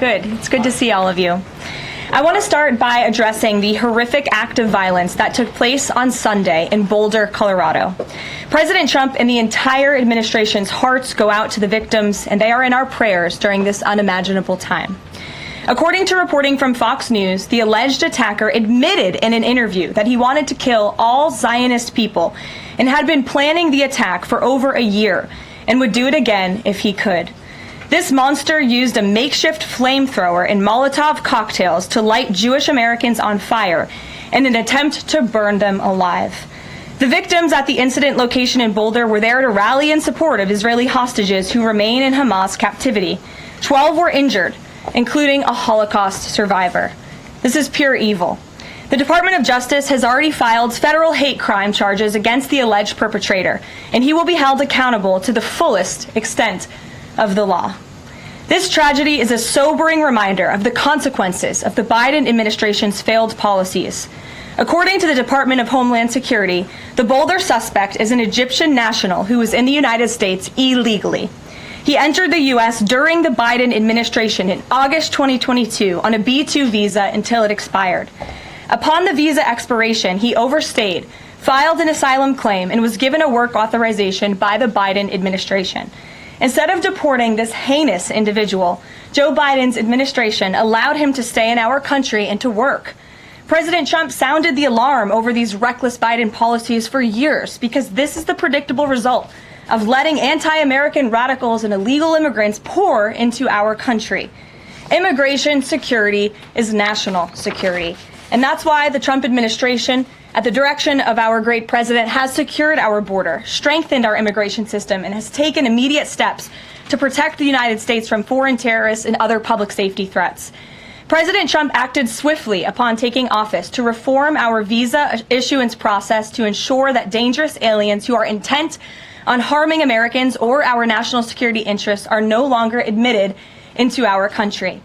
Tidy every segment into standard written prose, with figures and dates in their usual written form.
Good. It's good to see all of you. I want to start by addressing the horrific act of violence that took place on Sunday in Boulder, Colorado. President Trump and the entire administration's hearts go out to the victims, and they are in our prayers during this unimaginable time. According to reporting from Fox News, the alleged attacker admitted in an interview that he wanted to kill all Zionist people and had been planning the attack for over a year and would do it again if he could. This monster used a makeshift flamethrower and Molotov cocktails to light Jewish Americans on fire in an attempt to burn them alive. The victims at the incident location in Boulder were there to rally in support of Israeli hostages who remain in Hamas captivity. 12 were injured, including a Holocaust survivor. This is pure evil. The Department of Justice has already filed federal hate crime charges against the alleged perpetrator, and he will be held accountable to the fullest extent of the law. This tragedy is a sobering reminder of the consequences of the Biden administration's failed policies. According to the Department of Homeland Security, the Boulder suspect is an Egyptian national who was in the United States illegally. He entered the U.S. during the Biden administration in August 2022 on a B-2 visa until it expired. Upon the visa expiration, he overstayed, filed an asylum claim, and was given a work authorization by the Biden administration. Instead of deporting this heinous individual, Joe Biden's administration allowed him to stay in our country and to work. President Trump sounded the alarm over these reckless Biden policies for years because this is the predictable result of letting anti-American radicals and illegal immigrants pour into our country. Immigration security is national security. And that's why the Trump administration, at the direction of our great president, has secured our border, strengthened our immigration system, and has taken immediate steps to protect the United States from foreign terrorists and other public safety threats. President Trump acted swiftly upon taking office to reform our visa issuance process to ensure that dangerous aliens who are intent on harming Americans or our national security interests are no longer admitted into our country.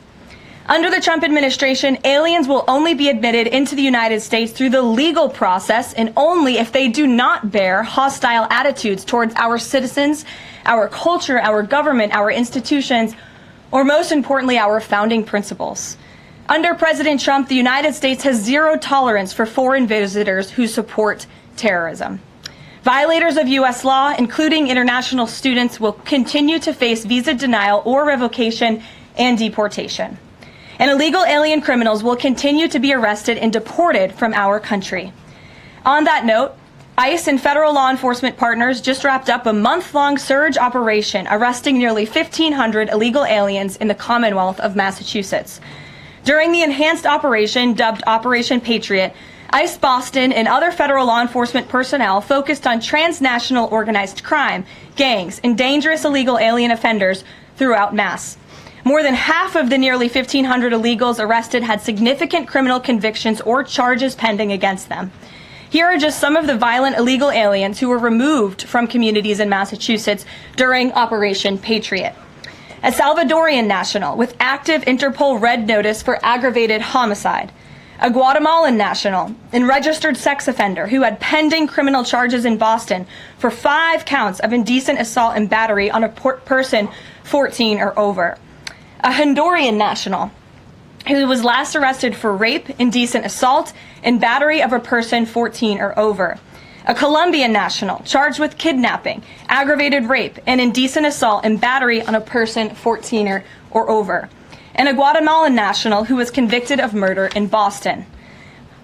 Under the Trump administration, aliens will only be admitted into the United States through the legal process and only if they do not bear hostile attitudes towards our citizens, our culture, our government, our institutions, or most importantly, our founding principles. Under President Trump, the United States has zero tolerance for foreign visitors who support terrorism. Violators of U.S. law, including international students, will continue to face visa denial or revocation and deportation. And illegal alien criminals will continue to be arrested and deported from our country. On that note, ICE and federal law enforcement partners just wrapped up a month-long surge operation arresting nearly 1,500 illegal aliens in the Commonwealth of Massachusetts. During the enhanced operation dubbed Operation Patriot, ICE Boston and other federal law enforcement personnel focused on transnational organized crime, gangs, and dangerous illegal alien offenders throughout Mass. More than half of the nearly 1,500 illegals arrested had significant criminal convictions or charges pending against them. Here are just some of the violent illegal aliens who were removed from communities in Massachusetts during Operation Patriot. A Salvadorian national with active Interpol red notice for aggravated homicide. A Guatemalan national and registered sex offender who had pending criminal charges in Boston for 5 counts of indecent assault and battery on a person 14 or over. A Honduran national who was last arrested for rape, indecent assault, and battery of a person 14 or over. A Colombian national charged with kidnapping, aggravated rape, and indecent assault and battery on a person 14 or over. And a Guatemalan national who was convicted of murder in Boston.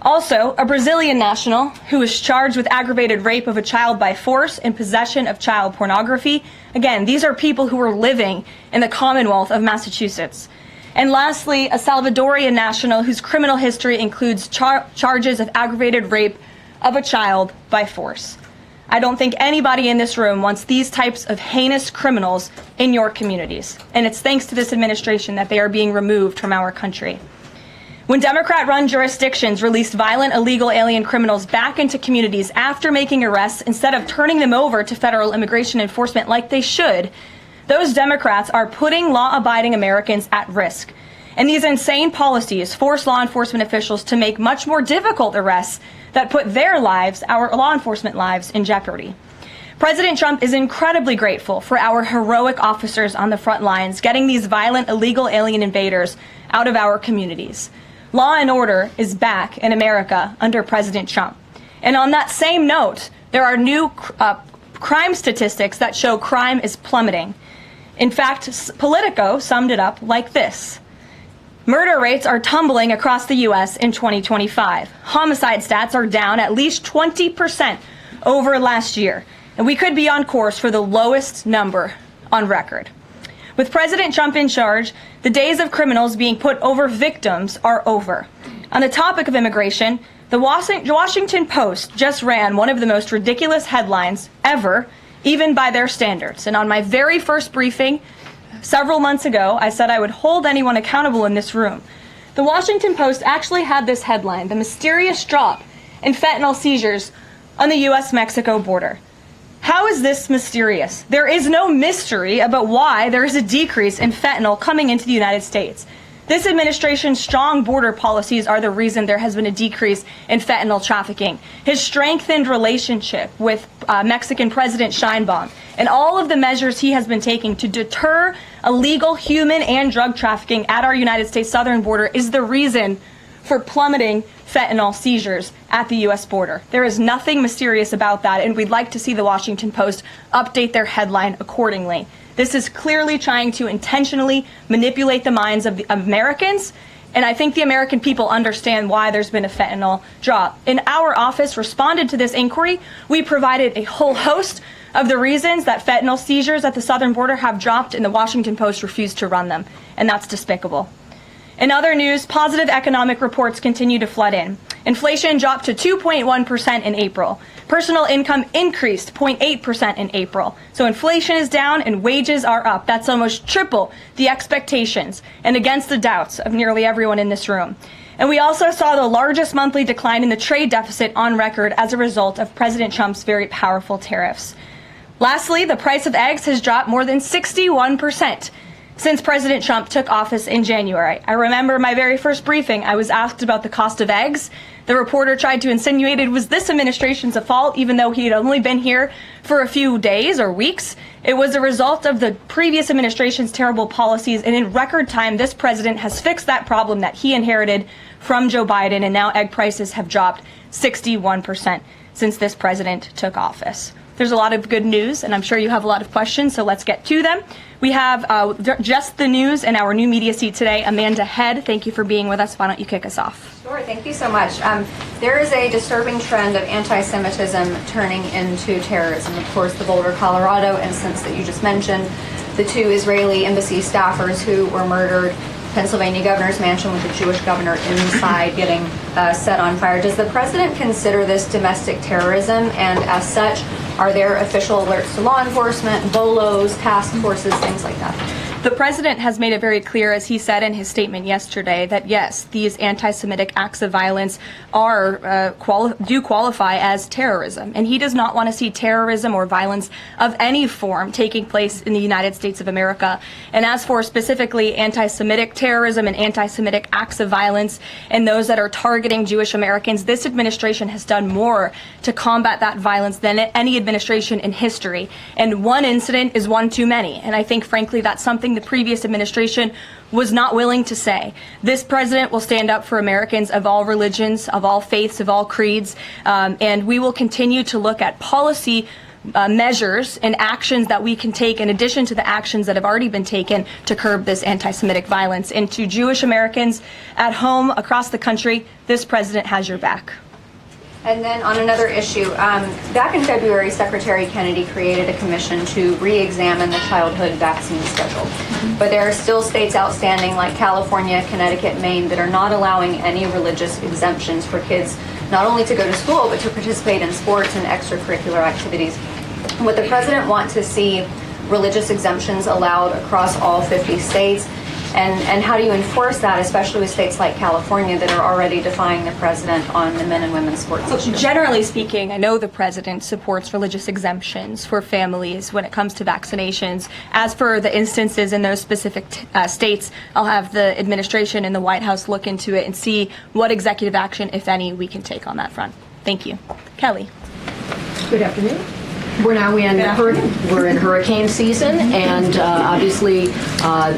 Also, a Brazilian national who was charged with aggravated rape of a child by force and possession of child pornography. Again, these are people who were living in the Commonwealth of Massachusetts. And lastly, a Salvadorian national whose criminal history includes charges of aggravated rape of a child by force. I don't think anybody in this room wants these types of heinous criminals in your communities. And it's thanks to this administration that they are being removed from our country. When Democrat-run jurisdictions released violent illegal alien criminals back into communities after making arrests instead of turning them over to federal immigration enforcement like they should, those Democrats are putting law-abiding Americans at risk. And these insane policies force law enforcement officials to make much more difficult arrests that put their lives, our law enforcement lives, in jeopardy. President Trump is incredibly grateful for our heroic officers on the front lines getting these violent, illegal alien invaders out of our communities. Law and order is back in America under President Trump. And on that same note, there are new crime statistics that show crime is plummeting. In fact, Politico summed it up like this. Murder rates are tumbling across the U.S. in 2025. Homicide stats are down at least 20% over last year. And we could be on course for the lowest number on record. With President Trump in charge, the days of criminals being put over victims are over. On the topic of immigration, the Washington Post just ran one of the most ridiculous headlines ever, even by their standards. And on my very first briefing several months ago, I said I would hold anyone accountable in this room. The Washington Post actually had this headline, "The Mysterious Drop in Fentanyl Seizures on the U.S.-Mexico Border." How is this mysterious? There is no mystery about why there is a decrease in fentanyl coming into the United States. This administration's strong border policies are the reason there has been a decrease in fentanyl trafficking. His strengthened relationship with Mexican President Sheinbaum and all of the measures he has been taking to deter illegal human and drug trafficking at our United States southern border is the reason for plummeting fentanyl seizures at the U.S. border. There is nothing mysterious about that, and we'd like to see the Washington Post update their headline accordingly. This is clearly trying to intentionally manipulate the minds of the Americans, and I think the American people understand why there's been a fentanyl drop. And our office responded to this inquiry. We provided a whole host of the reasons that fentanyl seizures at the southern border have dropped, and the Washington Post refused to run them, and that's despicable. In other news, positive economic reports continue to flood in. Inflation dropped to 2.1% in April. Personal income increased 0.8% in April. So inflation is down and wages are up. That's almost triple the expectations and against the doubts of nearly everyone in this room. And we also saw the largest monthly decline in the trade deficit on record as a result of President Trump's very powerful tariffs. Lastly, the price of eggs has dropped more than 61% since President Trump took office in January. I remember my very first briefing, I was asked about the cost of eggs. The reporter tried to insinuate it was this administration's fault, even though he had only been here for a few days or weeks. It was a result of the previous administration's terrible policies, and in record time, this president has fixed that problem that he inherited from Joe Biden, and now egg prices have dropped 61% since this president took office. There's a lot of good news, and I'm sure you have a lot of questions, so let's get to them. We have just the news and our new media seat today. Amanda Head, thank you for being with us. Why don't you kick us off? Sure, thank you so much. There is a disturbing trend of anti-Semitism turning into terrorism. Of course, the Boulder, Colorado instance that you just mentioned, the two Israeli embassy staffers who were murdered, Pennsylvania governor's mansion with the Jewish governor inside getting set on fire. Does the president consider this domestic terrorism? And as such, are there official alerts to law enforcement, BOLOs, task forces, things like that? The president has made it very clear, as he said in his statement yesterday, that yes, these anti-Semitic acts of violence are do qualify as terrorism, and he does not want to see terrorism or violence of any form taking place in the United States of America. And as for specifically anti-Semitic terrorism and anti-Semitic acts of violence and those that are targeting Jewish Americans, this administration has done more to combat that violence than any administration in history. And one incident is one too many, and I think, frankly, that's something the previous administration was not willing to say. This president will stand up for Americans of all religions, of all faiths, of all creeds, and we will continue to look at policy measures and actions that we can take in addition to the actions that have already been taken to curb this anti-Semitic violence. And to Jewish Americans at home, across the country, this president has your back. And then on another issue, back in February, Secretary Kennedy created a commission to re-examine the childhood vaccine schedule. But there are still states outstanding like California, Connecticut, Maine that are not allowing any religious exemptions for kids not only to go to school but to participate in sports and extracurricular activities. Would the president want to see religious exemptions allowed across all 50 states? And how do you enforce that, especially with states like California that are already defying the president on the men and women's sports issue? Generally speaking, I know the president supports religious exemptions for families when it comes to vaccinations. As for the instances in those specific states, I'll have the administration and the White House look into it and see what executive action, if any, we can take on that front. Thank you. Kelly. Good afternoon. We're in hurricane season, and obviously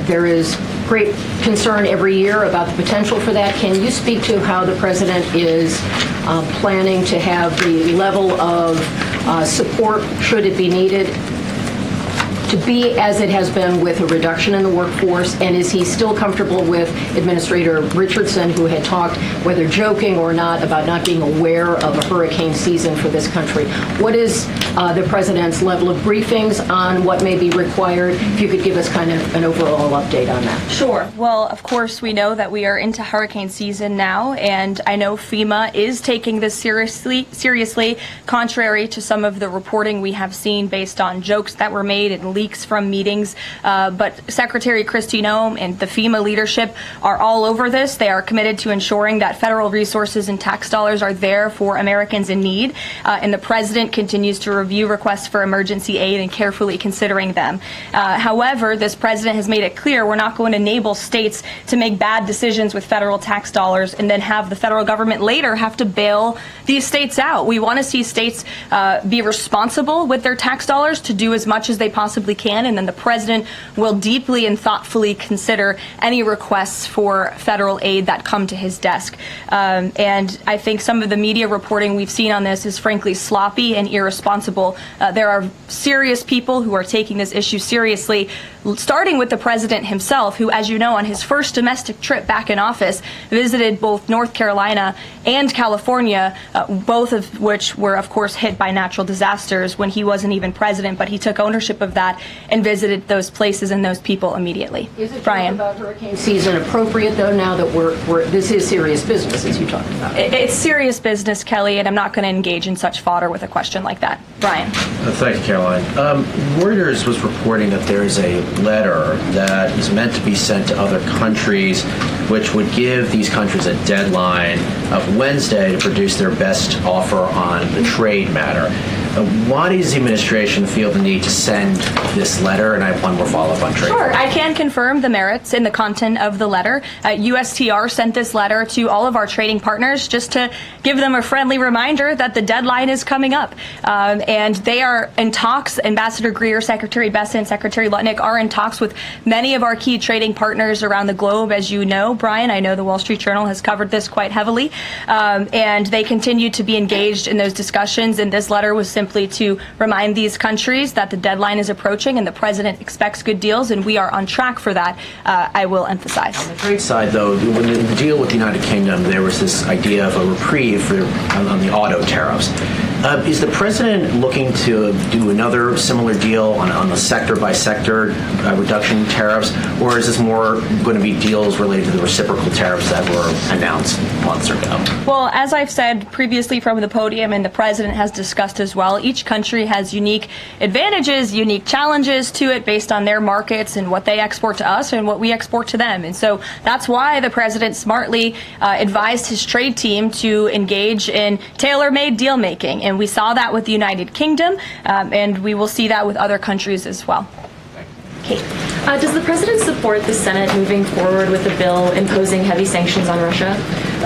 there is great concern every year about the potential for that. Can you speak to how the president is planning to have the level of support, should it be needed, to be as it has been with a reduction in the workforce? And is he still comfortable with Administrator Richardson, who had talked, whether joking or not, about not being aware of a hurricane season for this country? What is the president's level of briefings on what may be required? If you could give us kind of an overall update on that. Sure. Well, of course, we know that we are into hurricane season now, and I know FEMA is taking this seriously, contrary to some of the reporting we have seen based on jokes that were made and leaks from meetings. But Secretary Kristi Noem and the FEMA leadership are all over this. They are committed to ensuring that federal resources and tax dollars are there for Americans in need. And the president continues to review requests for emergency aid and carefully considering them. However, this president has made it clear we're not going to enable states to make bad decisions with federal tax dollars and then have the federal government later have to bail these states out. We want to see states be responsible with their tax dollars to do as much as they possibly can, and then the president will deeply and thoughtfully consider any requests for federal aid that come to his desk. And I think some of the media reporting we've seen on this is frankly sloppy and irresponsible. There are serious people who are taking this issue seriously, starting with the president himself, who, as you know, on his first domestic trip back in office, visited both North Carolina and California, both of which were, of course, hit by natural disasters when he wasn't even president, but he took ownership of that and visited those places and those people immediately. Is it Brian? About hurricane season appropriate, though, now that this is serious business, as you talked about? It's serious business, Kelly, and I'm not going to engage in such fodder with a question like that. Brian? Thank you, Caroline. Reuters was reporting that there is a letter that is meant to be sent to other countries, which would give these countries a deadline of Wednesday to produce their best offer on the trade matter. Why does the administration feel the need to send this letter? And I have one more follow-up on trade. Sure. I can confirm the merits in the content of the letter. USTR sent this letter to all of our trading partners just to give them a friendly reminder that the deadline is coming up. And they are in talks. Ambassador Greer, Secretary Bessent, Secretary Lutnick are in talks with many of our key trading partners around the globe. As you know, Brian, I know the Wall Street Journal has covered this quite heavily. And they continue to be engaged in those discussions. And this letter was simply to remind these countries that the deadline is approaching and the president expects good deals, and we are on track for that, I will emphasize. On the trade side, though, when the deal with the United Kingdom, there was this idea of a reprieve on the auto tariffs. Is the president looking to do another similar deal on the sector-by-sector reduction in tariffs, or is this more going to be deals related to the reciprocal tariffs that were announced months ago? Well, as I've said previously from the podium, and the president has discussed as well, each country has unique advantages, unique challenges to it based on their markets and what they export to us and what we export to them. And so that's why the president smartly advised his trade team to engage in tailor-made deal-making. And we saw that with the United Kingdom, and we will see that with other countries as well. Kate. Does the president support the Senate moving forward with a bill imposing heavy sanctions on Russia?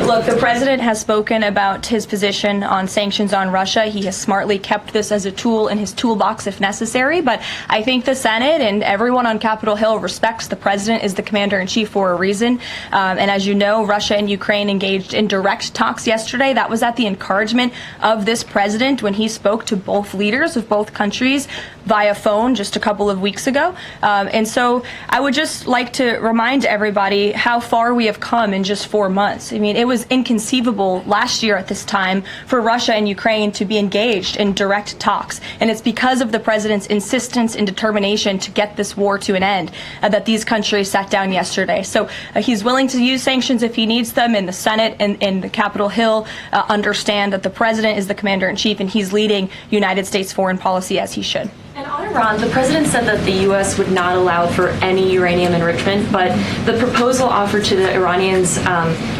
Look, the president has spoken about his position on sanctions on Russia. He has smartly kept this as a tool in his toolbox if necessary. But I think the Senate and everyone on Capitol Hill respects the president as the commander-in-chief for a reason. And as you know, Russia and Ukraine engaged in direct talks yesterday. That was at the encouragement of this president when he spoke to both leaders of both countries via phone just a couple of weeks ago. And so I would just like to remind everybody how far we have come in just 4 months. I mean, it was inconceivable last year at this time for Russia and Ukraine to be engaged in direct talks. And it's because of the president's insistence and determination to get this war to an end that these countries sat down yesterday. So he's willing to use sanctions if he needs them, and the Senate and the Capitol Hill understand that the president is the commander-in-chief and he's leading United States foreign policy as he should. And on Iran, the president said that the U.S. would not allow for any uranium enrichment, but the proposal offered to the Iranians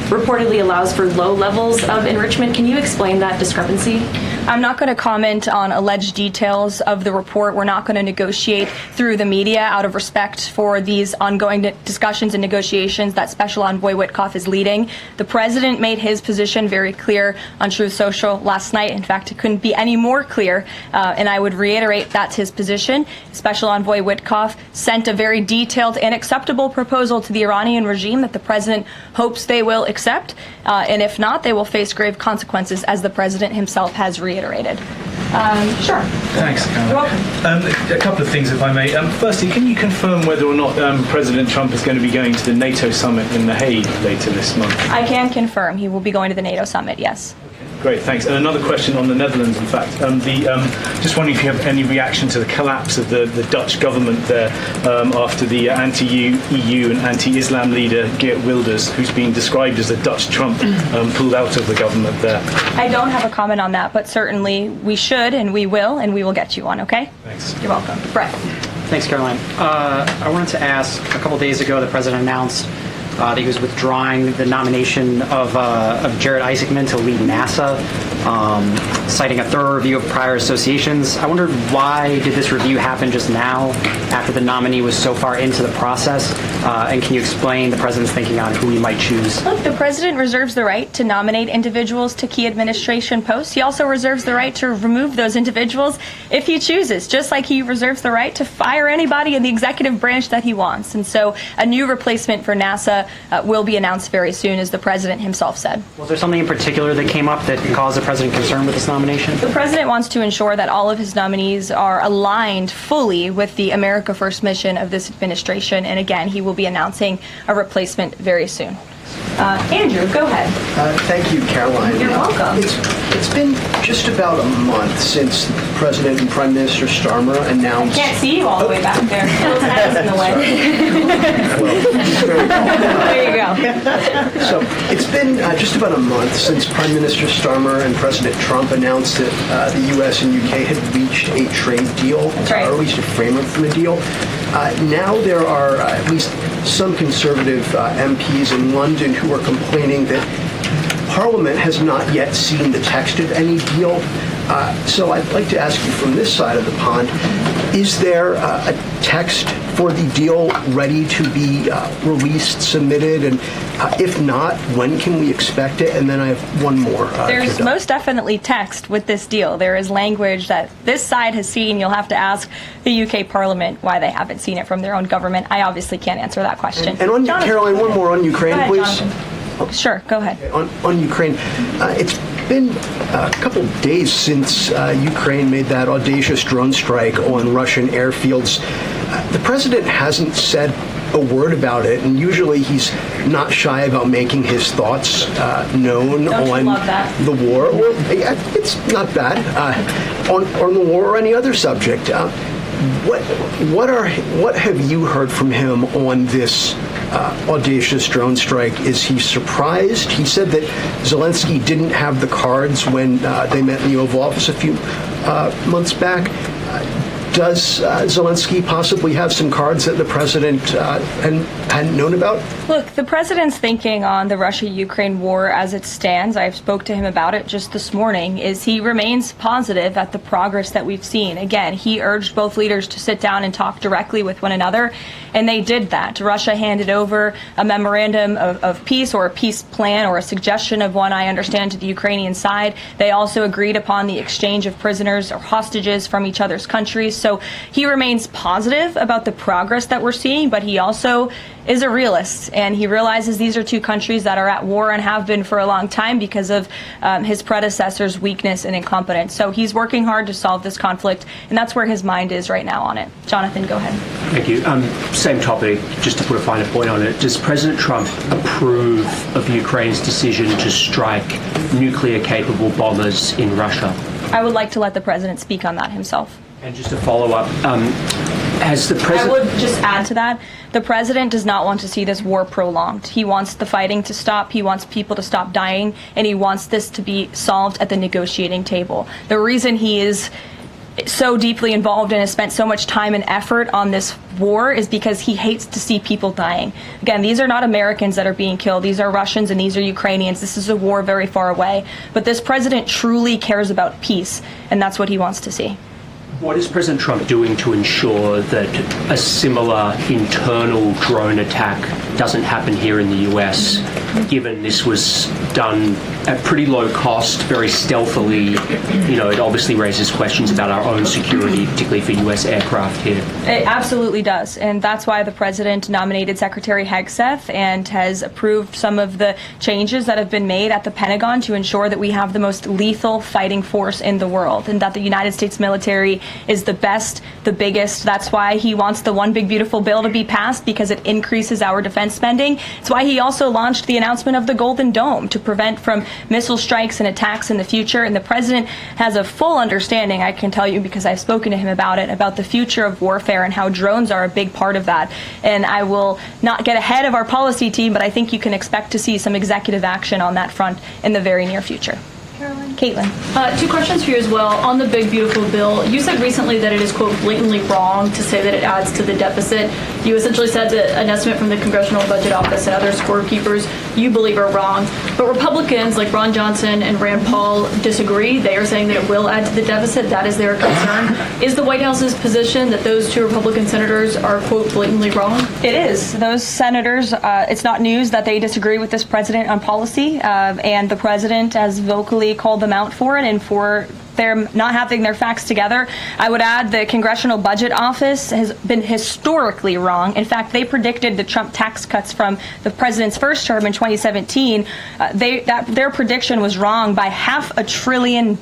reportedly allows for low levels of enrichment. Can you explain that discrepancy? I'm not going to comment on alleged details of the report. We're not going to negotiate through the media out of respect for these ongoing discussions and negotiations that Special Envoy Witkoff is leading. The president made his position very clear on Truth Social last night. In fact, it couldn't be any more clear, and I would reiterate that's his position. Special Envoy Witkoff sent a very detailed and acceptable proposal to the Iranian regime that the president hopes they will accept, and if not, they will face grave consequences, as the president himself has reiterated. Sure. Thanks, Caroline. You're welcome. A couple of things, if I may. Firstly, can you confirm whether or not President Trump is going to be going to the NATO summit in The Hague later this month? I can confirm he will be going to the NATO summit, yes. Great, thanks. And another question on the Netherlands, in fact. Just wondering if you have any reaction to the collapse of the Dutch government there after the anti-EU and anti-Islam leader Geert Wilders, who's been described as a Dutch Trump, pulled out of the government there. I don't have a comment on that, but certainly we should and we will get you on, okay? Thanks. You're welcome. Brett. Thanks, Caroline. I wanted to ask, a couple days ago, the president announced that he was withdrawing the nomination of Jared Isaacman to lead NASA, citing a thorough review of prior associations. I wondered, why did this review happen just now, after the nominee was so far into the process? And can you explain the president's thinking on who he might choose? Look, the president reserves the right to nominate individuals to key administration posts. He also reserves the right to remove those individuals if he chooses, just like he reserves the right to fire anybody in the executive branch that he wants. And so a new replacement for NASA will be announced very soon, as the president himself said. Was there something in particular that came up that caused the president concern with this nomination? The president wants to ensure that all of his nominees are aligned fully with the America First mission of this administration. And again, he will be announcing a replacement very soon. Andrew, go ahead. Thank you, Caroline. You're welcome. It's been just about a month since President and Prime Minister Starmer announced... Can't see you all the way back there. Those hands in the way. There you go. So it's been just about a month since Prime Minister Starmer and President Trump announced that the U.S. and U.K. had reached a trade deal, That's right. or at least a framework for the deal. Now there are at least some conservative MPs in London who are complaining that Parliament has not yet seen the text of any deal. So I'd like to ask you from this side of the pond, is there a text for the deal ready to be released, submitted? And if not, when can we expect it? And then I have one more. There's most definitely text with this deal. There is language that this side has seen. You'll have to ask the UK Parliament why they haven't seen it from their own government. I obviously can't answer that question. And on Jonathan, Caroline, one more on Ukraine, go ahead, please. Jonathan. Sure, go ahead. On Ukraine, it's been a couple days since Ukraine made that audacious drone strike on Russian airfields. The president hasn't said a word about it, and usually he's not shy about making his thoughts known Don't on you love that? the war. Well, it's not bad. On the war or any other subject. What have you heard from him on this audacious drone strike? Is he surprised? He said that Zelensky didn't have the cards when they met in the Oval Office a few months back. Does Zelensky possibly have some cards that the president hadn't known about? Look, the president's thinking on the Russia-Ukraine war as it stands, I spoke to him about it just this morning, is he remains positive at the progress that we've seen. Again, he urged both leaders to sit down and talk directly with one another, and they did that. Russia handed over a memorandum of peace, or a peace plan, or a suggestion of one, I understand, to the Ukrainian side. They also agreed upon the exchange of prisoners or hostages from each other's countries. So he remains positive about the progress that we're seeing, but he also is a realist, and he realizes these are two countries that are at war and have been for a long time because of his predecessor's weakness and incompetence. So he's working hard to solve this conflict, and that's where his mind is right now on it. Jonathan, go ahead. Thank you. Same topic, just to put a finer point on it. Does President Trump approve of Ukraine's decision to strike nuclear-capable bombers in Russia? I would like to let the president speak on that himself. And just to follow up, has the president... I would just add to that, the president does not want to see this war prolonged. He wants the fighting to stop, he wants people to stop dying, and he wants this to be solved at the negotiating table. The reason he is so deeply involved and has spent so much time and effort on this war is because he hates to see people dying. Again, these are not Americans that are being killed. These are Russians and these are Ukrainians. This is a war very far away. But this president truly cares about peace, and that's what he wants to see. What is President Trump doing to ensure that a similar internal drone attack doesn't happen here in the US, given this was done at pretty low cost, very stealthily? It obviously raises questions about our own security, particularly for US aircraft here. It absolutely does, and that's why the president nominated Secretary Hegseth and has approved some of the changes that have been made at the Pentagon to ensure that we have the most lethal fighting force in the world, and that the United States military is the best, the biggest. That's why he wants the One Big Beautiful Bill to be passed, because it increases our defense spending. It's why he also launched the announcement of the Golden Dome to prevent from missile strikes and attacks in the future. And the president has a full understanding, I can tell you because I've spoken to him about the future of warfare and how drones are a big part of that. And I will not get ahead of our policy team, but I think you can expect to see some executive action on that front in the very near future. Caitlin. Two questions for you as well. On the Big Beautiful Bill, you said recently that it is, quote, blatantly wrong to say that it adds to the deficit. You essentially said that an estimate from the Congressional Budget Office and other scorekeepers you believe are wrong. But Republicans like Ron Johnson and Rand Paul disagree. They are saying that it will add to the deficit. That is their concern. Is the White House's position that those two Republican senators are, quote, blatantly wrong? It is. Those senators, it's not news that they disagree with this president on policy, and the president has vocally called them out for it and for their not having their facts together. I would add the Congressional Budget Office has been historically wrong. In fact, they predicted the Trump tax cuts from the president's first term in 2017. Their prediction was wrong by $500 billion.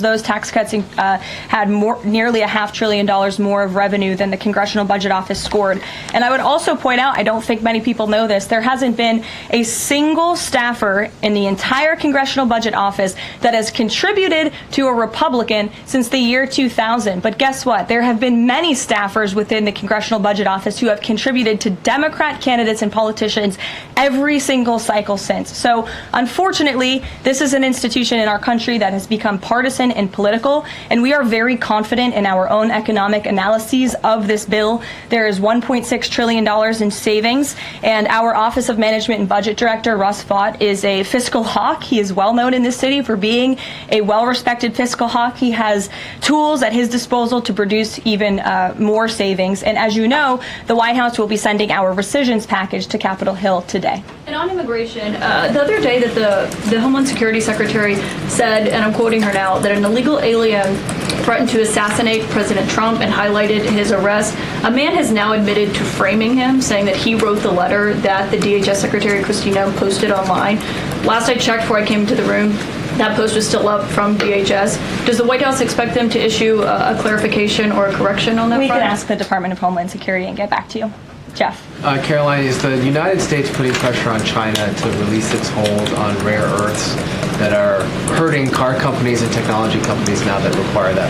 Those tax cuts had nearly $500 billion more of revenue than the Congressional Budget Office scored. And I would also point out, I don't think many people know this, there hasn't been a single staffer in the entire Congressional Budget Office that has contributed to a Republican since the year 2000. But guess what? There have been many staffers within the Congressional Budget Office who have contributed to Democrat candidates and politicians every single cycle since. So unfortunately, this is an institution in our country that has become partisan and political, and we are very confident in our own economic analyses of this bill. There is $1.6 trillion in savings, and our Office of Management and Budget Director, Russ Vought, is a fiscal hawk. He is well known in this city for being a well-respected fiscal hawk. He has tools at his disposal to produce even more savings. And as you know, the White House will be sending our rescissions package to Capitol Hill today. And on immigration, the other day that the Homeland Security Secretary said, and I'm quoting her now, that an illegal alien threatened to assassinate President Trump and highlighted his arrest. A man has now admitted to framing him, saying that he wrote the letter that the DHS Secretary Christina posted online. Last I checked before I came into the room, that post was still up from DHS. Does the White House expect them to issue a clarification or a correction on that front? We can ask the Department of Homeland Security and get back to you. Jeff. Caroline, is the United States putting pressure on China to release its hold on rare earths that are hurting car companies and technology companies now that require that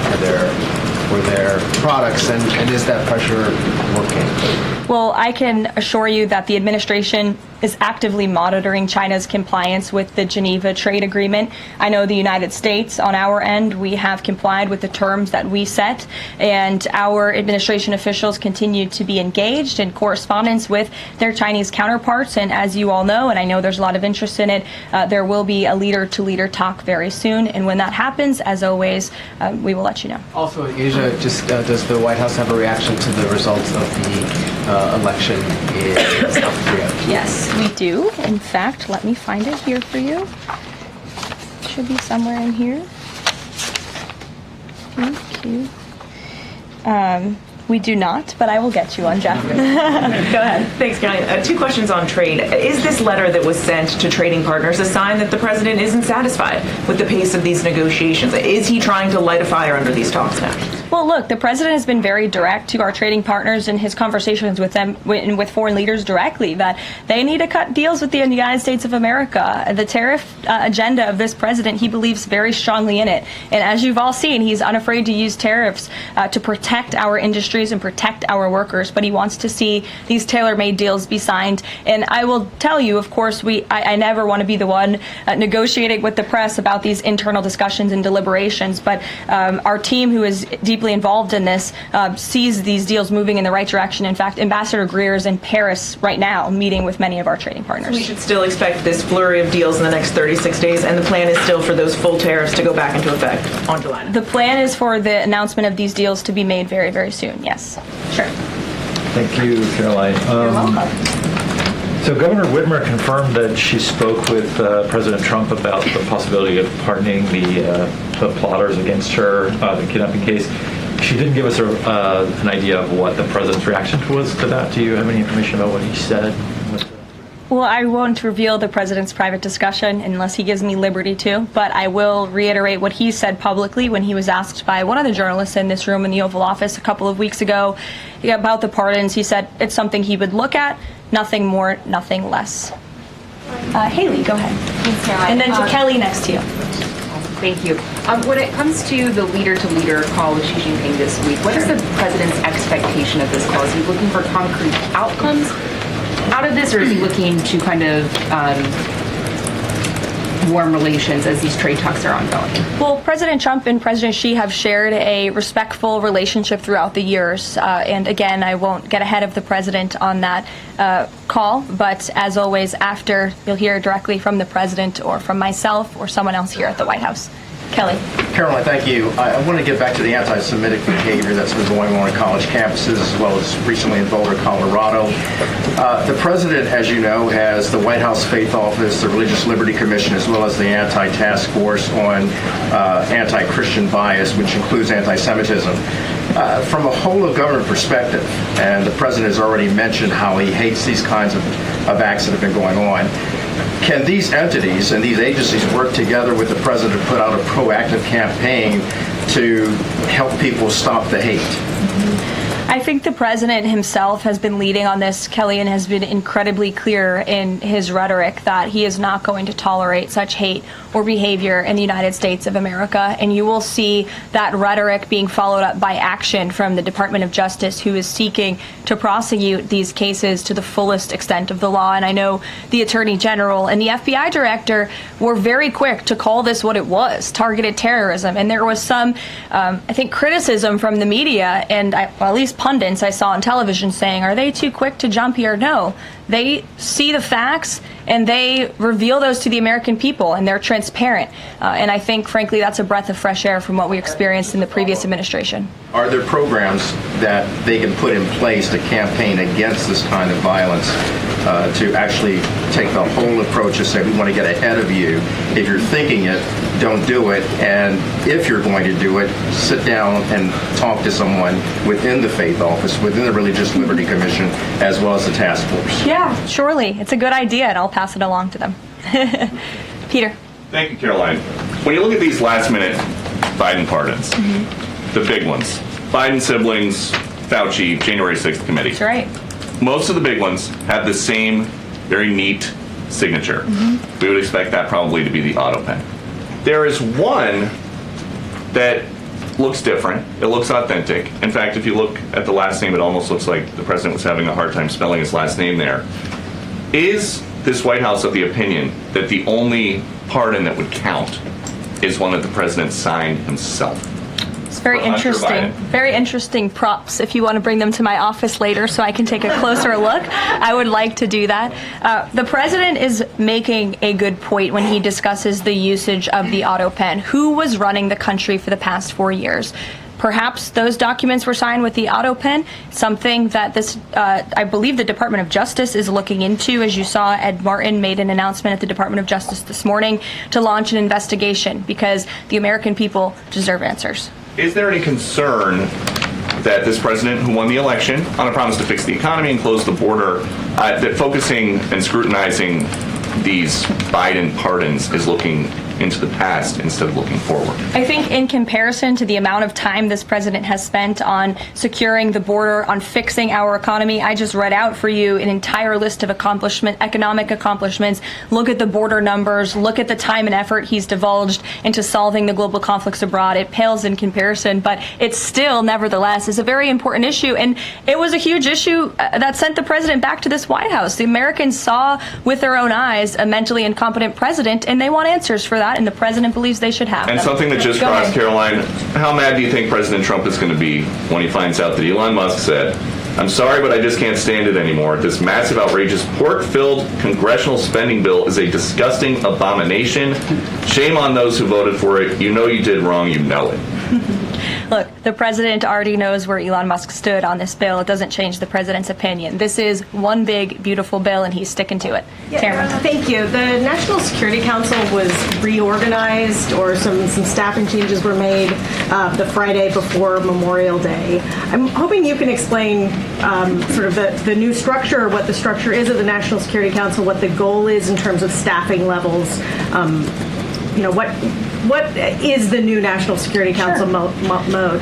for their products, and is that pressure working? Well, I can assure you that the administration is actively monitoring China's compliance with the Geneva Trade Agreement. I know the United States, on our end, we have complied with the terms that we set, and our administration officials continue to be engaged in correspondence with their Chinese counterparts. And as you all know, and I know there's a lot of interest in it, there will be a leader-to-leader talk very soon. And when that happens, as always, we will let you know. Also, Asia, does the White House have a reaction to the results of the election in South Korea? Yes, we do. In fact, let me find it here for you. It should be somewhere in here. Thank you. We do not, but I will get you on, Jeff. Go ahead. Thanks, Caroline. Two questions on trade. Is this letter that was sent to trading partners a sign that the president isn't satisfied with the pace of these negotiations? Is he trying to light a fire under these talks now? Well, look, the president has been very direct to our trading partners in his conversations with them, with foreign leaders directly, that they need to cut deals with the United States of America. The tariff agenda of this president, he believes very strongly in it. And as you've all seen, he's unafraid to use tariffs to protect our industries and protect our workers. But he wants to see these tailor-made deals be signed. And I will tell you, of course, I never want to be the one negotiating with the press about these internal discussions and deliberations. But our team, who is deeply deeply involved in this, sees these deals moving in the right direction. In fact, Ambassador Greer is in Paris right now meeting with many of our trading partners. We should still expect this flurry of deals in the next 36 days, and the plan is still for those full tariffs to go back into effect on July 9th. The plan is for the announcement of these deals to be made very, very soon, yes. Sure. Thank you, Caroline. You're welcome. So Governor Whitmer confirmed that she spoke with President Trump about the possibility of pardoning the plotters against her, the kidnapping case. She didn't give us an idea of what the president's reaction was to that. Do you have any information about what he said? Well, I won't reveal the president's private discussion unless he gives me liberty to, but I will reiterate what he said publicly when he was asked by one of the journalists in this room in the Oval Office a couple of weeks ago about the pardons. He said it's something he would look at, nothing more, nothing less. Haley, go ahead. Thanks, Caroline. And then to Kelly next to you. Thank you. When it comes to the leader-to-leader call with Xi Jinping this week, what is the president's expectation of this call? Is he looking for concrete outcomes out of this, or is he looking to kind of warm relations as these trade talks are ongoing? Well, President Trump and President Xi have shared a respectful relationship throughout the years. And again, I won't get ahead of the president on that call. But as always, after, you'll hear directly from the president or from myself or someone else here at the White House. Kelly. Caroline, thank you. I want to get back to the anti-Semitic behavior that's been going on college campuses, as well as recently in Boulder, Colorado. The president, as you know, has the White House Faith Office, the Religious Liberty Commission, as well as the Anti-Task Force on anti-Christian bias, which includes anti-Semitism. From a whole-of-government perspective, and the president has already mentioned how he hates these kinds of acts that have been going on, can these entities and these agencies work together with the president to put out a proactive campaign to help people stop the hate? I think the president himself has been leading on this, Kelly, and has been incredibly clear in his rhetoric that he is not going to tolerate such hate or behavior in the United States of America. And you will see that rhetoric being followed up by action from the Department of Justice, who is seeking to prosecute these cases to the fullest extent of the law. And I know the Attorney General and the FBI Director were very quick to call this what it was, targeted terrorism. And there was some, I think, criticism from the media and at least pundits I saw on television saying, are they too quick to jump here? No. They see the facts and they reveal those to the American people, and they're transparent. And I think, frankly, that's a breath of fresh air from what we experienced in the previous administration. Are there programs that they can put in place to campaign against this kind of violence, to actually take the whole approach and say, we want to get ahead of you. If you're thinking it, don't do it. And if you're going to do it, sit down and talk to someone within the Faith Office, within the Religious Liberty Commission, as well as the task force. Yeah, surely. It's a good idea, and I'll pass it along to them. Peter. Thank you, Caroline. When you look at these last-minute Biden pardons, the big ones, Biden siblings, Fauci, January 6th committee. That's right. Most of the big ones have the same very neat signature. We would expect that probably to be the auto pen. There is one that looks different. It looks authentic. In fact, if you look at the last name, it almost looks like the president was having a hard time spelling his last name there. Is this White House of the opinion that the only pardon that would count is one that the president signed himself? It's very interesting. Very interesting props. If you want to bring them to my office later so I can take a closer look, I would like to do that. The president is making a good point when he discusses the usage of the auto pen. Who was running the country for the past 4 years? Perhaps those documents were signed with the auto pen, something that this, I believe the Department of Justice is looking into. As you saw, Ed Martin made an announcement at the Department of Justice this morning to launch an investigation because the American people deserve answers. Is there any concern that this president, who won the election on a promise to fix the economy and close the border, that focusing and scrutinizing these Biden pardons is looking into the past instead of looking forward? I think in comparison to the amount of time this president has spent on securing the border, on fixing our economy, I just read out for you an entire list of economic accomplishments. Look at the border numbers. Look at the time and effort he's divulged into solving the global conflicts abroad. It pales in comparison, but it still, nevertheless, is a very important issue. And it was a huge issue that sent the president back to this White House. The Americans saw with their own eyes a mentally incompetent president, and they want answers for that. that, and the president believes they should have And them. something that just Go crossed, ahead. Caroline, how mad do you think President Trump is going to be when he finds out that Elon Musk said, "I'm sorry, but I just can't stand it anymore. This massive, outrageous, pork-filled congressional spending bill is a disgusting abomination. Shame on those who voted for it. You know you did wrong. You know it." Look, the president already knows where Elon Musk stood on this bill. It doesn't change the president's opinion. This is one big, beautiful bill, and he's sticking to it. Cameron. Thank you. The National Security Council was reorganized, or some staffing changes were made the Friday before Memorial Day. I'm hoping you can explain sort of the new structure, what the structure is of the National Security Council, what the goal is in terms of staffing levels. What is the new National Security Council mode?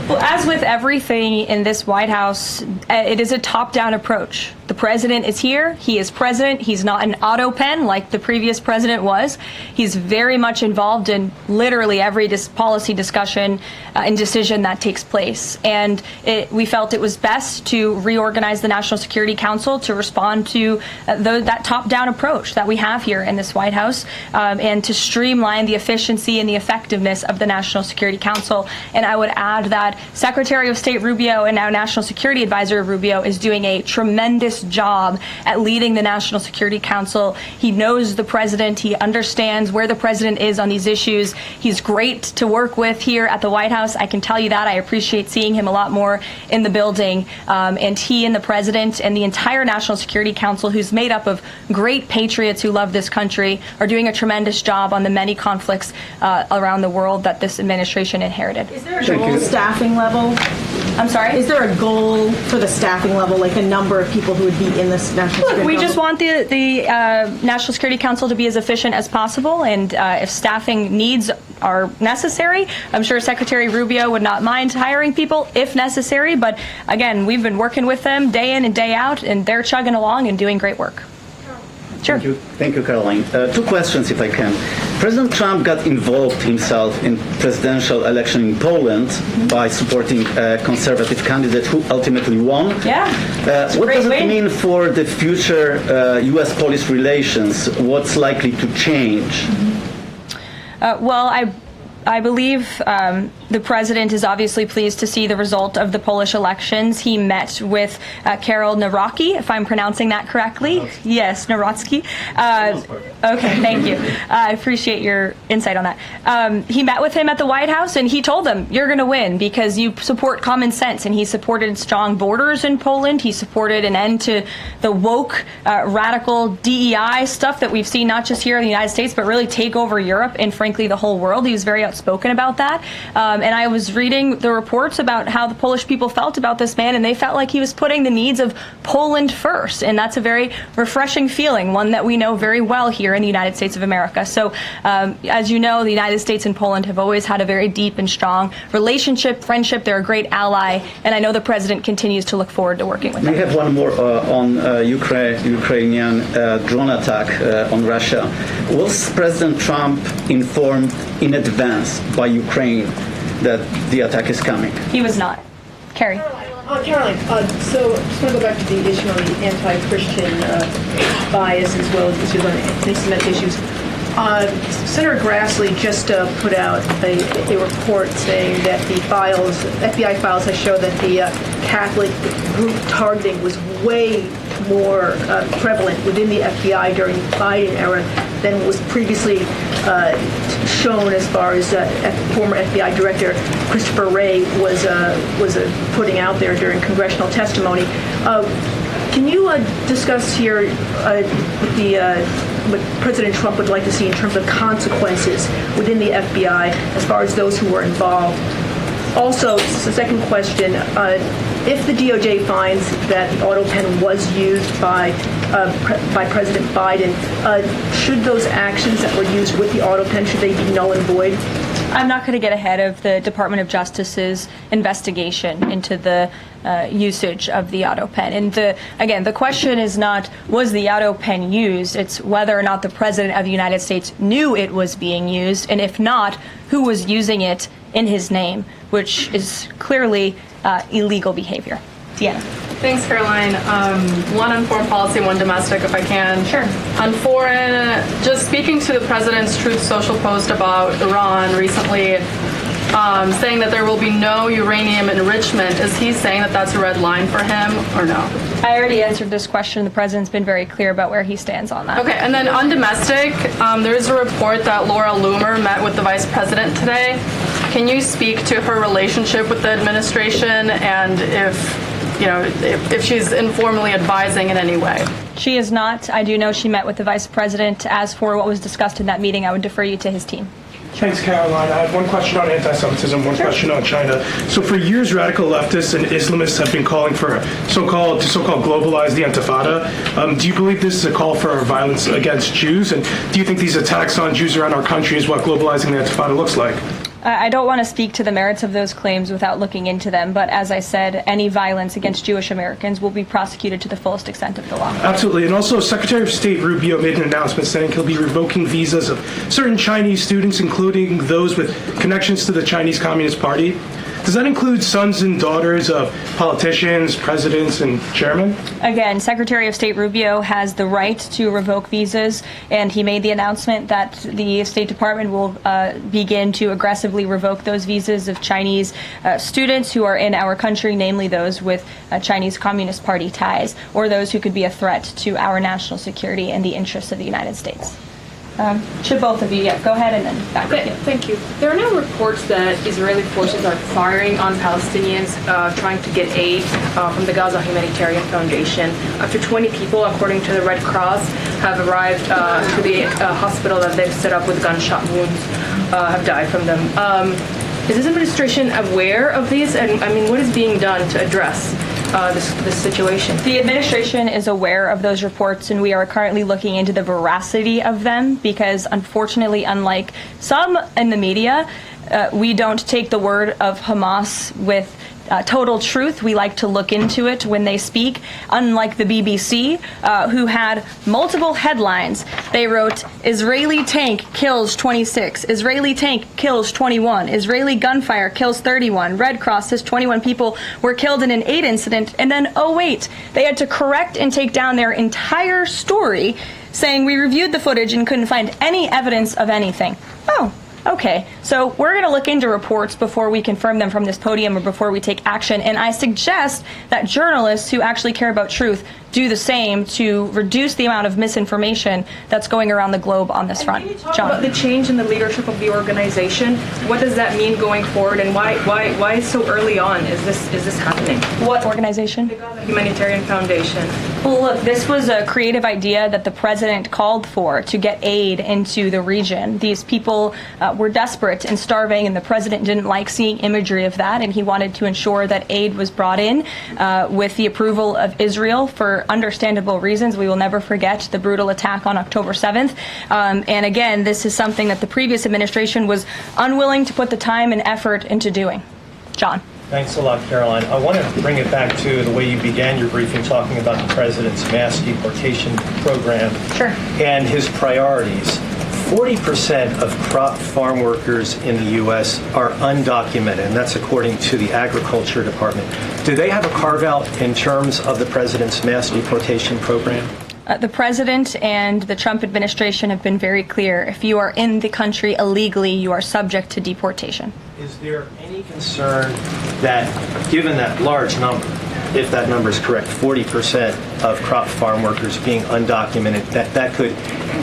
Well, as with everything in this White House, it is a top-down approach. The president is here. He is president. He's not an auto pen like the previous president was. He's very much involved in literally every policy discussion and decision that takes place. And we felt it was best to reorganize the National Security Council to respond to that top-down approach that we have here in this White House, and to streamline the efficiency and the effectiveness of the National Security Council. And I would add that Secretary of State Rubio and now National Security Advisor Rubio is doing a tremendous job at leading the National Security Council. He knows the president. He understands where the president is on these issues. He's great to work with here at the White House. I can tell you that. I appreciate seeing him a lot more in the building. And he and the president and the entire National Security Council, who's made up of great patriots who love this country, are doing a tremendous job on the many conflicts around the world that this administration inherited. Is there a goal staffing level? I'm sorry? Is there a goal for the staffing level, like a number of people who would be in this National Security Look, we Council? just want the National Security Council to be as efficient as possible, and if staffing needs are necessary, I'm sure Secretary Rubio would not mind hiring people if necessary, but again, we've been working with them day in and day out, and they're chugging along and doing great work. Sure. Thank you, Caroline. Two questions, if I can. President Trump got involved himself in presidential election in Poland by supporting a conservative candidate who ultimately won. Yeah. What does it mean for the future U.S.-Polish relations? What's likely to change? Well, I believe the president is obviously pleased to see the result of the Polish elections. He met with Karol Nawrocki, if I'm pronouncing that correctly. Yes, Nawrocki. Okay, thank you. I appreciate your insight on that. He met with him at the White House, and he told him, you're going to win because you support common sense. And he supported strong borders in Poland. He supported an end to the woke, radical DEI stuff that we've seen not just here in the United States, but really take over Europe and, frankly, the whole world. He was very outspoken about that. And I was reading the reports about how the Polish people felt about this man, and they felt like he was putting the needs of Poland first. And that's a very refreshing feeling, one that we know very well here in the United States of America. So, as you know, the United States and Poland have always had a very deep and strong relationship, friendship. They're a great ally, and I know the president continues to look forward to working with them. We have one more on Ukrainian drone attack on Russia. Was President Trump informed in advance by Ukraine that the attack is coming? He was not. Carrie. Caroline, so just want to go back to the issue on the anti-Christian bias as well as issues on anti-Semitic issues. Senator Grassley just put out a report saying that the FBI files have shown that the Catholic group targeting was way more prevalent within the FBI during the Biden era than was previously shown, as far as former FBI Director Christopher Wray was putting out there during congressional testimony. Can you discuss here what President Trump would like to see in terms of consequences within the FBI as far as those who were involved? Also, the second question, if the DOJ finds that the auto pen was used by President Biden, should those actions that were used with the auto pen, should they be null and void? I'm not going to get ahead of the Department of Justice's investigation into the usage of the auto pen. And again, the question is not, was the auto pen used? It's whether or not the President of the United States knew it was being used, and if not, who was using it in his name, which is clearly illegal behavior. Deanna. Thanks, Caroline. One on foreign policy, one domestic, if I can. Sure. On foreign, just speaking to the president's Truth Social post about Iran recently, saying that there will be no uranium enrichment. Is he saying that that's a red line for him or no? I already answered this question. The president's been very clear about where he stands on that. Okay, and then on domestic, there's a report that Laura Loomer met with the vice president today. Can you speak to her relationship with the administration and if she's informally advising in any way? She is not. I do know she met with the vice president. As for what was discussed in that meeting, I would defer you to his team. Thanks, Caroline. I have one question on anti-Semitism, one question on China. So for years, radical leftists and Islamists have been calling for so-called globalize the Intifada. Do you believe this is a call for violence against Jews? And do you think these attacks on Jews around our country is what globalizing the Intifada looks like? I don't want to speak to the merits of those claims without looking into them, but as I said, any violence against Jewish Americans will be prosecuted to the fullest extent of the law. Absolutely. And also, Secretary of State Rubio made an announcement saying he'll be revoking visas of certain Chinese students, including those with connections to the Chinese Communist Party. Does that include sons and daughters of politicians, presidents, and chairmen? Again, Secretary of State Rubio has the right to revoke visas, and he made the announcement that the State Department will begin to aggressively revoke those visas of Chinese students who are in our country, namely those with Chinese Communist Party ties, or those who could be a threat to our national security and the interests of the United States. Should both of you, go ahead and then back up. Thank you. There are now reports that Israeli forces are firing on Palestinians trying to get aid from the Gaza Humanitarian Foundation. Up to 20 people, according to the Red Cross, have arrived to the hospital that they've set up with gunshot wounds, have died from them. Is this administration aware of these? And I mean, what is being done to address this situation? The administration is aware of those reports, and we are currently looking into the veracity of them because, unfortunately, unlike some in the media, we don't take the word of Hamas with total truth. We like to look into it when they speak. Unlike the BBC, who had multiple headlines, they wrote, Israeli tank kills 26, Israeli tank kills 21, Israeli gunfire kills 31, Red Cross says 21 people were killed in an aid incident, and then, oh wait, they had to correct and take down their entire story, saying we reviewed the footage and couldn't find any evidence of anything. Oh. Okay, so we're going to look into reports before we confirm them from this podium or before we take action, and I suggest that journalists who actually care about truth do the same to reduce the amount of misinformation that's going around the globe on this front. John. About the change in the leadership of the organization, what does that mean going forward, and why so early on is this happening? What organization? The Gaza Humanitarian Foundation. Well, look, this was a creative idea that the president called for to get aid into the region. These people were desperate and starving, and the president didn't like seeing imagery of that, and he wanted to ensure that aid was brought in with the approval of Israel for understandable reasons. We will never forget the brutal attack on October 7th. And again, this is something that the previous administration was unwilling to put the time and effort into doing. John. Thanks a lot, Caroline. I want to bring it back to the way you began your briefing, talking about the president's mass deportation program and his priorities. 40% of crop farm workers in the U.S. are undocumented, and that's according to the Agriculture Department. Do they have a carve-out in terms of the president's mass deportation program? The president and the Trump administration have been very clear. If you are in the country illegally, you are subject to deportation. Is there any concern that, given that large number, if that number is correct, 40% of crop farm workers being undocumented, that could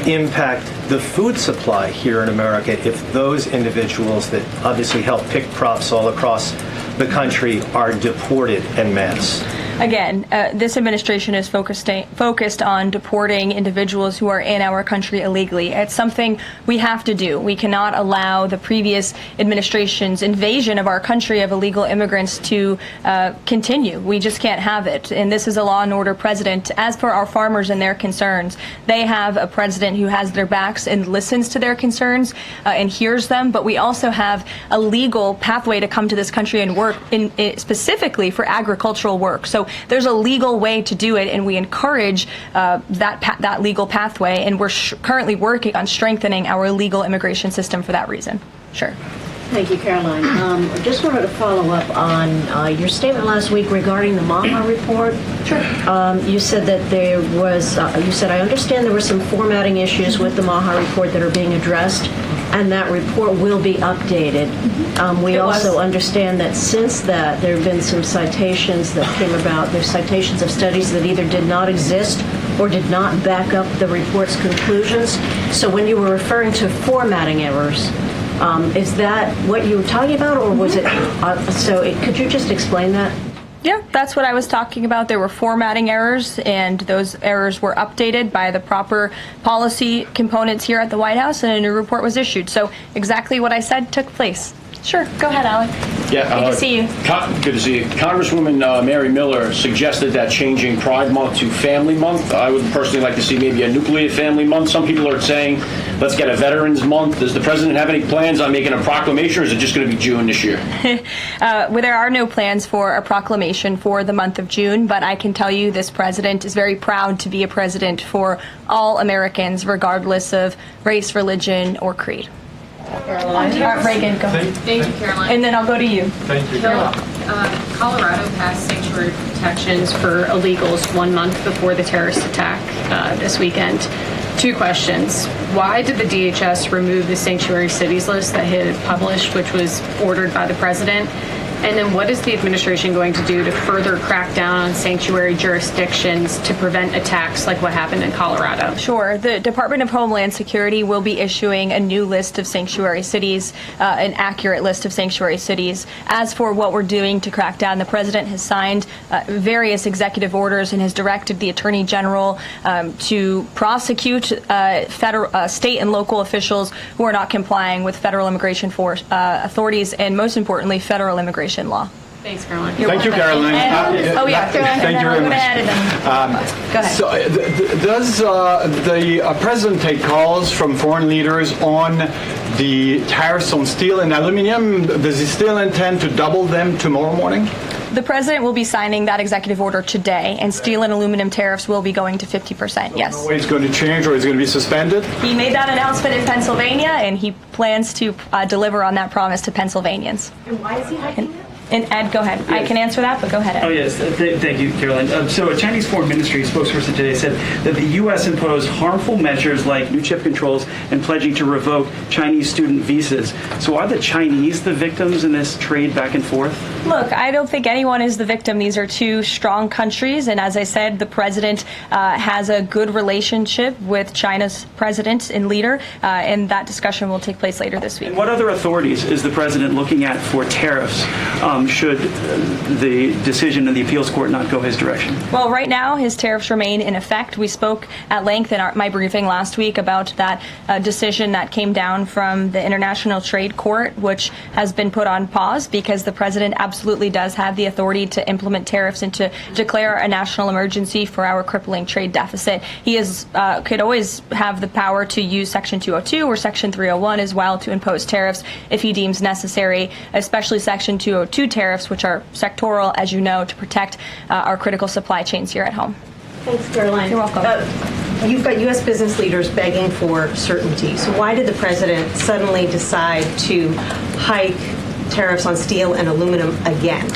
impact the food supply here in America if those individuals that obviously help pick crops all across the country are deported en masse? Again, this administration is focused on deporting individuals who are in our country illegally. It's something we have to do. We cannot allow the previous administration's invasion of our country of illegal immigrants to continue. We just can't have it. And this is a law and order president. As for our farmers and their concerns, they have a president who has their backs and listens to their concerns and hears them. But we also have a legal pathway to come to this country and work specifically for agricultural work. So there's a legal way to do it, and we encourage that legal pathway, and we're currently working on strengthening our legal immigration system for that reason. Sure. Thank you, Caroline. I just wanted to follow up on your statement last week regarding the Maha report. Sure. You said that there was, I understand there were some formatting issues with the Maha report that are being addressed, and that report will be updated. We also understand that since that, there have been some citations that came about. There's citations of studies that either did not exist or did not back up the report's conclusions. So when you were referring to formatting errors, is that what you were talking about, or was it, could you just explain that? Yeah, that's what I was talking about. There were formatting errors, and those errors were updated by the proper policy components here at the White House, and a new report was issued. So exactly what I said took place. Sure, go ahead, Alec. Yeah, good to see you. Good to see you. Congresswoman Mary Miller suggested that changing Pride Month to Family Month. I would personally like to see maybe a nuclear family month. Some people are saying, let's get a Veterans Month. Does the president have any plans on making a proclamation, or is it just going to be June this year? Well, there are no plans for a proclamation for the month of June, but I can tell you this president is very proud to be a president for all Americans, regardless of race, religion, or creed. Caroline. Reagan, go ahead. Thank you, Caroline. And then I'll go to you. Thank you. Colorado passed sanctuary protections for illegals 1 month before the terrorist attack this weekend. 2 questions. Why did the DHS remove the sanctuary cities list that it had published, which was ordered by the president? And then what is the administration going to do to further crack down on sanctuary jurisdictions to prevent attacks like what happened in Colorado? Sure. The Department of Homeland Security will be issuing a new list of sanctuary cities, an accurate list of sanctuary cities. As for what we're doing to crack down, the president has signed various executive orders and has directed the Attorney General to prosecute state and local officials who are not complying with federal immigration authorities and, most importantly, federal immigration law. Thanks, Caroline. Thank you, Caroline. Caroline. Thank you very much. Go ahead. So, does the president take calls from foreign leaders on the tariffs on steel and aluminum? Does he still intend to double them tomorrow morning? The president will be signing that executive order today, and steel and aluminum tariffs will be going to 50%, yes. No way it's going to change, or is it going to be suspended? He made that announcement in Pennsylvania, and he plans to deliver on that promise to Pennsylvanians. And why is he hiking that? And Ed, go ahead. Yes. I can answer that, but go ahead, Ed. Oh, yes. Thank you, Caroline. So a Chinese Foreign Ministry spokesperson today said that the U.S. imposed harmful measures like new chip controls and pledging to revoke Chinese student visas. So are the Chinese the victims in this trade back and forth? Look, I don't think anyone is the victim. These are two strong countries, and as I said, the president has a good relationship with China's president and leader, and that discussion will take place later this week. And what other authorities is the president looking at for tariffs should the decision in the appeals court not go his direction? Well, right now, his tariffs remain in effect. We spoke at length in my briefing last week about that decision that came down from the International Trade Court, which has been put on pause because the president absolutely does have the authority to implement tariffs and to declare a national emergency for our crippling trade deficit. He could always have the power to use Section 202 or Section 301 as well to impose tariffs if he deems necessary, especially Section 202 tariffs, which are sectoral, as you know, to protect our critical supply chains here at home. Thanks, Caroline. You're welcome. You've got U.S. business leaders begging for certainty. So why did the president suddenly decide to hike tariffs on steel and aluminum again?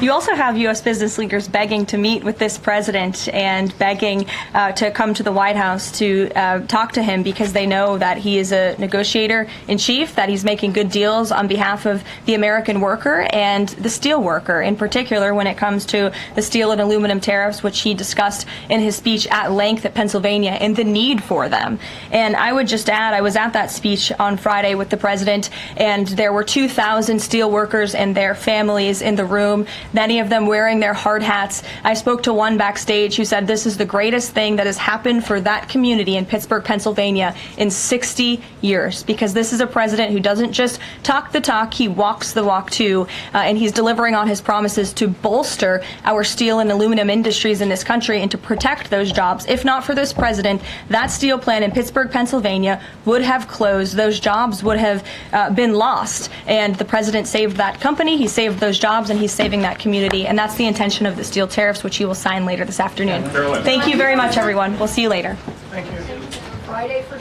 You also have U.S. business leaders begging to meet with this president and begging to come to the White House to talk to him because they know that he is a negotiator in chief, that he's making good deals on behalf of the American worker and the steel worker, in particular when it comes to the steel and aluminum tariffs, which he discussed in his speech at length at Pennsylvania and the need for them. And I would just add, I was at that speech on Friday with the president, and there were 2,000 steel workers and their families in the room, many of them wearing their hard hats. I spoke to one backstage who said this is the greatest thing that has happened for that community in Pittsburgh, Pennsylvania in 60 years, because this is a president who doesn't just talk the talk, he walks the walk too, and he's delivering on his promises to bolster our steel and aluminum industries in this country and to protect those jobs. If not for this president, that steel plant in Pittsburgh, Pennsylvania would have closed. Those jobs would have been lost, and the president saved that company, he saved those jobs, and he's saving that community, and that's the intention of the steel tariffs, which he will sign later this afternoon. Thank you very much, everyone. We'll see you later. Thank you. Friday for